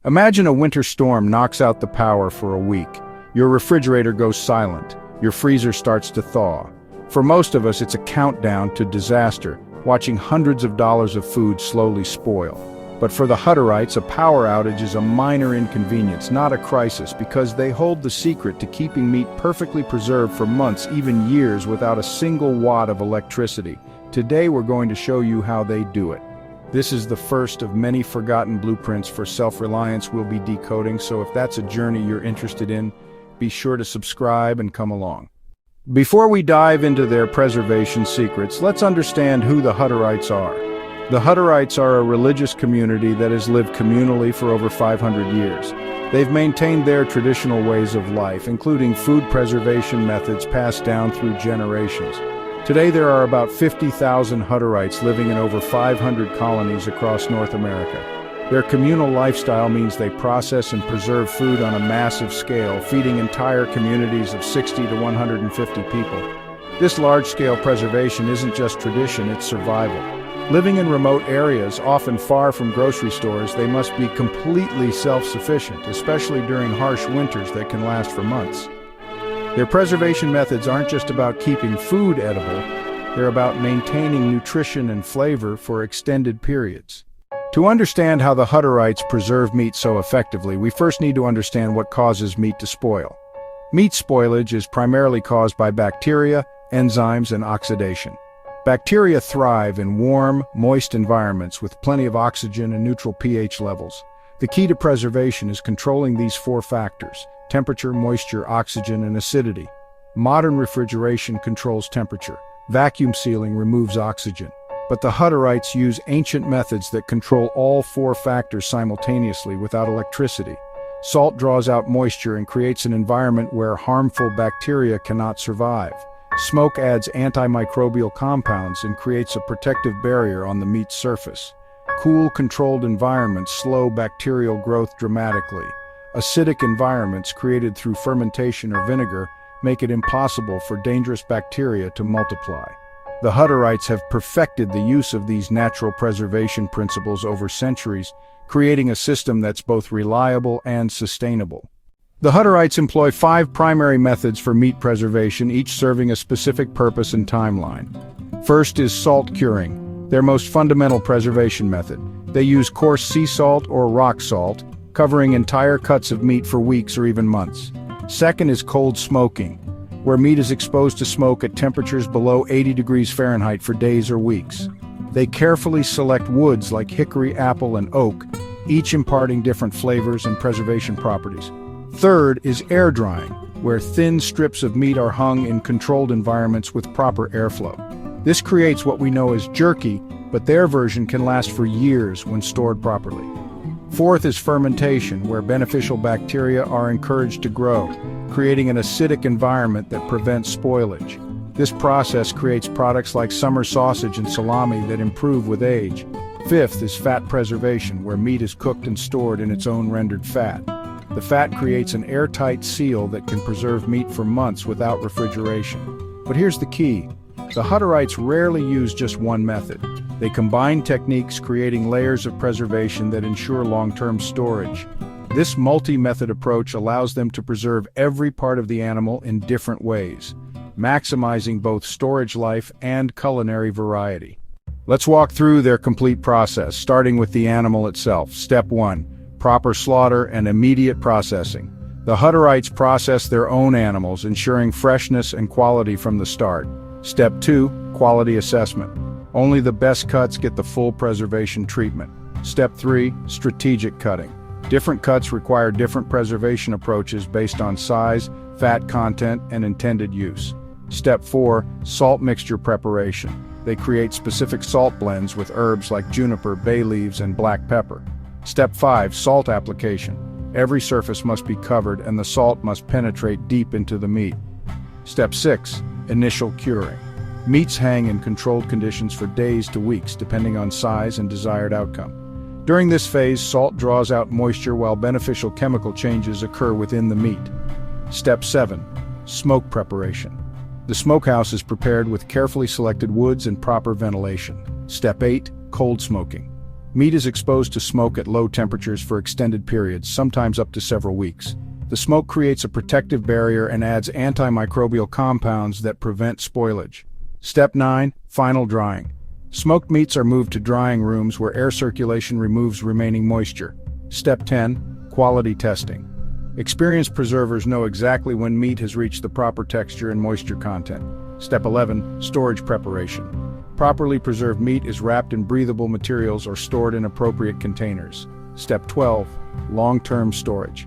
Imagine a winter storm knocks out the power for a week. Your refrigerator goes silent. Your freezer starts to thaw. For most of us, it's a countdown to disaster, watching hundreds of dollars of food slowly spoil. But for the Hutterites, a power outage is a minor inconvenience, not a crisis, because they hold the secret to keeping meat perfectly preserved for months, even years, without a single watt of electricity. Today we're going to show you how they do it. This is the first of many forgotten blueprints for self-reliance we'll be decoding, so if that's a journey you're interested in, be sure to subscribe and come along. Before we dive into their preservation secrets, let's understand who the Hutterites are. The Hutterites are a religious community that has lived communally for over 500 years. They've maintained their traditional ways of life, including food preservation methods passed down through generations. Today there are about 50,000 Hutterites living in over 500 colonies across North America. Their communal lifestyle means they process and preserve food on a massive scale, feeding entire communities of 60 to 150 people. This large-scale preservation isn't just tradition, it's survival. Living in remote areas, often far from grocery stores, they must be completely self-sufficient, especially during harsh winters that can last for months. Their preservation methods aren't just about keeping food edible, they're about maintaining nutrition and flavor for extended periods. To understand how the Hutterites preserve meat so effectively, we first need to understand what causes meat to spoil. Meat spoilage is primarily caused by bacteria, enzymes, and oxidation. Bacteria thrive in warm, moist environments with plenty of oxygen and neutral pH levels. The key to preservation is controlling these four factors: temperature, moisture, oxygen, and acidity. Modern refrigeration controls temperature. Vacuum sealing removes oxygen. But the Hutterites use ancient methods that control all four factors simultaneously without electricity. Salt draws out moisture and creates an environment where harmful bacteria cannot survive. Smoke adds antimicrobial compounds and creates a protective barrier on the meat's surface. Cool, controlled environments slow bacterial growth dramatically. Acidic environments created through fermentation or vinegar make it impossible for dangerous bacteria to multiply. The Hutterites have perfected the use of these natural preservation principles over centuries, creating a system that's both reliable and sustainable. The Hutterites employ 5 primary methods for meat preservation, each serving a specific purpose and timeline. First is salt curing, their most fundamental preservation method. They use coarse sea salt or rock salt, covering entire cuts of meat for weeks or even months. Second is cold smoking, where meat is exposed to smoke at temperatures below 80 degrees Fahrenheit for days or weeks. They carefully select woods like hickory, apple, and oak, each imparting different flavors and preservation properties. Third is air drying, where thin strips of meat are hung in controlled environments with proper airflow. This creates what we know as jerky, but their version can last for years when stored properly. Fourth is fermentation, where beneficial bacteria are encouraged to grow, creating an acidic environment that prevents spoilage. This process creates products like summer sausage and salami that improve with age. Fifth is fat preservation, where meat is cooked and stored in its own rendered fat. The fat creates an airtight seal that can preserve meat for months without refrigeration. But here's the key. The Hutterites rarely use just one method. They combine techniques, creating layers of preservation that ensure long-term storage. This multi-method approach allows them to preserve every part of the animal in different ways, maximizing both storage life and culinary variety. Let's walk through their complete process, starting with the animal itself. Step 1. Proper slaughter and immediate processing. The Hutterites process their own animals, ensuring freshness and quality from the start. Step 2. Quality assessment. Only the best cuts get the full preservation treatment. Step 3. Strategic cutting. Different cuts require different preservation approaches based on size, fat content, and intended use. Step 4. Salt mixture preparation. They create specific salt blends with herbs like juniper, bay leaves, and black pepper. Step 5. Salt application. Every surface must be covered and the salt must penetrate deep into the meat. Step 6. Initial curing. Meats hang in controlled conditions for days to weeks, depending on size and desired outcome. During this phase, salt draws out moisture while beneficial chemical changes occur within the meat. Step 7. Smoke preparation. The smokehouse is prepared with carefully selected woods and proper ventilation. Step 8. Cold smoking. Meat is exposed to smoke at low temperatures for extended periods, sometimes up to several weeks. The smoke creates a protective barrier and adds antimicrobial compounds that prevent spoilage. Step 9. Final drying. Smoked meats are moved to drying rooms where air circulation removes remaining moisture. Step 10. Quality testing. Experienced preservers know exactly when meat has reached the proper texture and moisture content. Step 11. Storage preparation. Properly preserved meat is wrapped in breathable materials or stored in appropriate containers. Step 12. Long-term storage.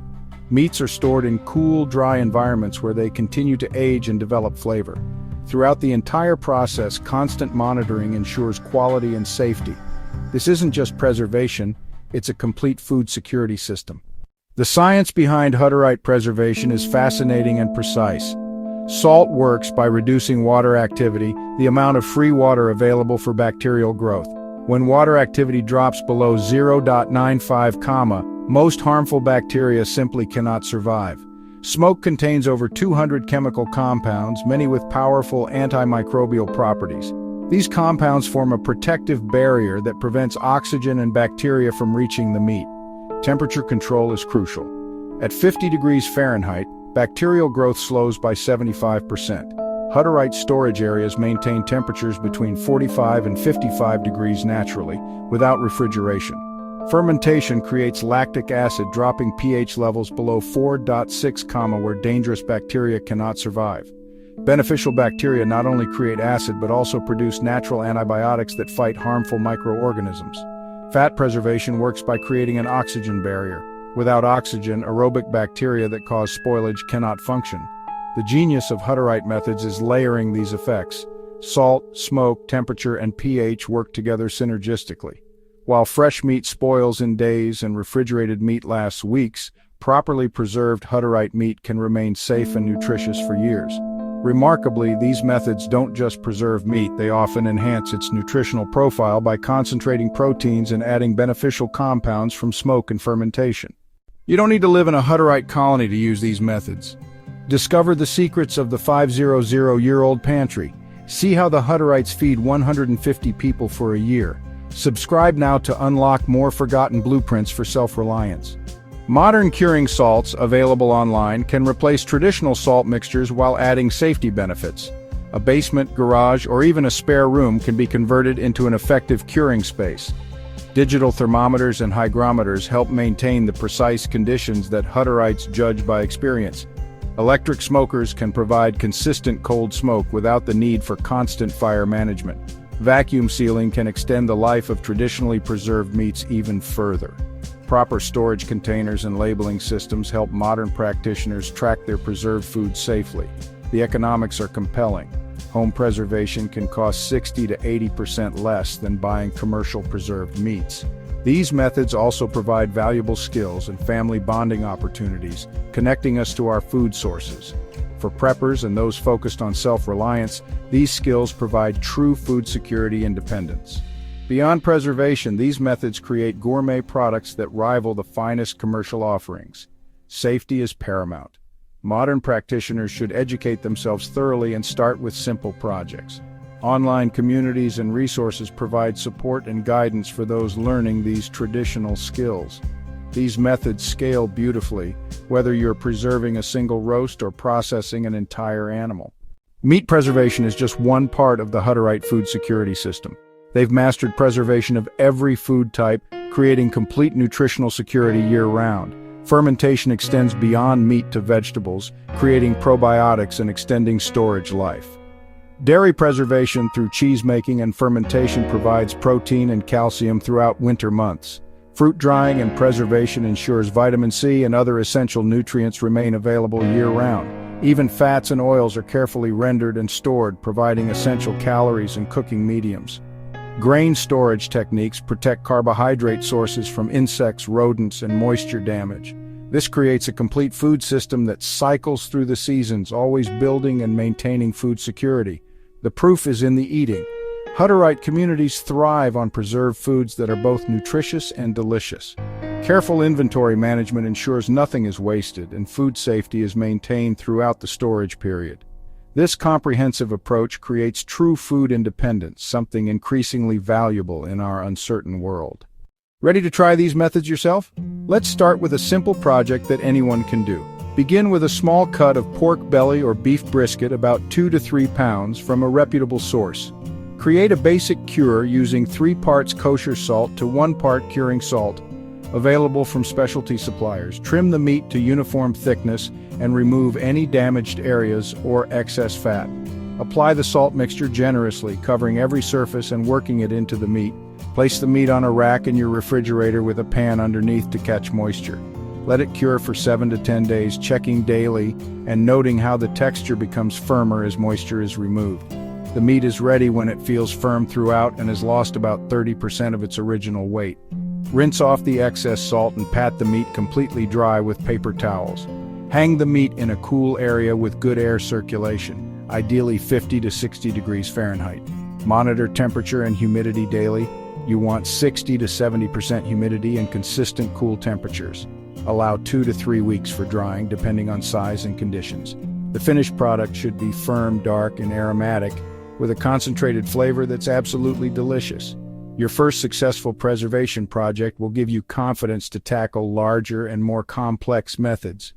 Meats are stored in cool, dry environments where they continue to age and develop flavor. Throughout the entire process, constant monitoring ensures quality and safety. This isn't just preservation, it's a complete food security system. The science behind Hutterite preservation is fascinating and precise. Salt works by reducing water activity, the amount of free water available for bacterial growth. When water activity drops below 0.95, most harmful bacteria simply cannot survive. Smoke contains over 200 chemical compounds, many with powerful antimicrobial properties. These compounds form a protective barrier that prevents oxygen and bacteria from reaching the meat. Temperature control is crucial. At 50 degrees Fahrenheit, bacterial growth slows by 75%. Hutterite storage areas maintain temperatures between 45 and 55 degrees naturally, without refrigeration. Fermentation creates lactic acid, dropping pH levels below 4.6, where dangerous bacteria cannot survive. Beneficial bacteria not only create acid but also produce natural antibiotics that fight harmful microorganisms. Fat preservation works by creating an oxygen barrier. Without oxygen, aerobic bacteria that cause spoilage cannot function. The genius of Hutterite methods is layering these effects. Salt, smoke, temperature, and pH work together synergistically. While fresh meat spoils in days and refrigerated meat lasts weeks, properly preserved Hutterite meat can remain safe and nutritious for years. Remarkably, these methods don't just preserve meat, they often enhance its nutritional profile by concentrating proteins and adding beneficial compounds from smoke and fermentation. You don't need to live in a Hutterite colony to use these methods. Discover the secrets of the 500-year-old pantry. See how the Hutterites feed 150 people for a year. Subscribe now to unlock more forgotten blueprints for self-reliance. Modern curing salts available online can replace traditional salt mixtures while adding safety benefits. A basement, garage, or even a spare room can be converted into an effective curing space. Digital thermometers and hygrometers help maintain the precise conditions that Hutterites judge by experience. Electric smokers can provide consistent cold smoke without the need for constant fire management. Vacuum sealing can extend the life of traditionally preserved meats even further. Proper storage containers and labeling systems help modern practitioners track their preserved food safely. The economics are compelling. Home preservation can cost 60 to 80% less than buying commercial preserved meats. These methods also provide valuable skills and family bonding opportunities, connecting us to our food sources. For preppers and those focused on self-reliance, these skills provide true food security independence. Beyond preservation, these methods create gourmet products that rival the finest commercial offerings. Safety is paramount. Modern practitioners should educate themselves thoroughly and start with simple projects. Online communities and resources provide support and guidance for those learning these traditional skills. These methods scale beautifully, whether you're preserving a single roast or processing an entire animal. Meat preservation is just one part of the Hutterite food security system. They've mastered preservation of every food type, creating complete nutritional security year-round. Fermentation extends beyond meat to vegetables, creating probiotics and extending storage life. Dairy preservation through cheese making and fermentation provides protein and calcium throughout winter months. Fruit drying and preservation ensures vitamin C and other essential nutrients remain available year-round. Even fats and oils are carefully rendered and stored, providing essential calories and cooking mediums. Grain storage techniques protect carbohydrate sources from insects, rodents, and moisture damage. This creates a complete food system that cycles through the seasons, always building and maintaining food security. The proof is in the eating. Hutterite communities thrive on preserved foods that are both nutritious and delicious. Careful inventory management ensures nothing is wasted, and food safety is maintained throughout the storage period. This comprehensive approach creates true food independence, something increasingly valuable in our uncertain world. Ready to try these methods yourself? Let's start with a simple project that anyone can do. Begin with a small cut of pork belly or beef brisket about 2 to 3 pounds from a reputable source. Create a basic cure using 3 parts kosher salt to 1 part curing salt, available from specialty suppliers. Trim the meat to uniform thickness and remove any damaged areas or excess fat. Apply the salt mixture generously, covering every surface and working it into the meat. Place the meat on a rack in your refrigerator with a pan underneath to catch moisture. Let it cure for 7 to 10 days, checking daily and noting how the texture becomes firmer as moisture is removed. The meat is ready when it feels firm throughout and has lost about 30% of its original weight. Rinse off the excess salt and pat the meat completely dry with paper towels. Hang the meat in a cool area with good air circulation, ideally 50 to 60 degrees Fahrenheit. Monitor temperature and humidity daily. You want 60 to 70% humidity and consistent cool temperatures. Allow 2 to 3 weeks for drying, depending on size and conditions. The finished product should be firm, dark, and aromatic, with a concentrated flavor that's absolutely delicious. Your first successful preservation project will give you confidence to tackle larger and more complex methods.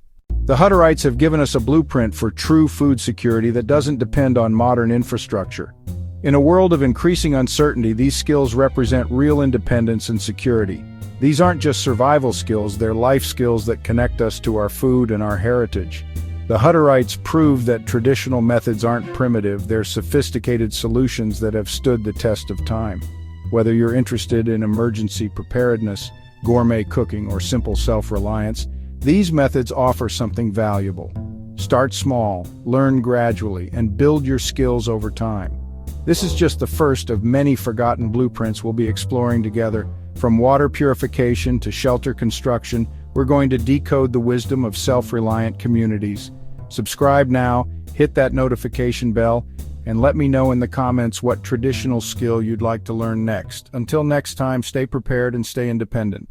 The Hutterites have given us a blueprint for true food security that doesn't depend on modern infrastructure. In a world of increasing uncertainty, these skills represent real independence and security. These aren't just survival skills, they're life skills that connect us to our food and our heritage. The Hutterites prove that traditional methods aren't primitive, they're sophisticated solutions that have stood the test of time. Whether you're interested in emergency preparedness, gourmet cooking, or simple self-reliance, these methods offer something valuable. Start small, learn gradually, and build your skills over time. This is just the first of many forgotten blueprints we'll be exploring together. From water purification to shelter construction, we're going to decode the wisdom of self-reliant communities. Subscribe now, hit that notification bell, and let me know in the comments what traditional skill you'd like to learn next. Until next time, stay prepared and stay independent.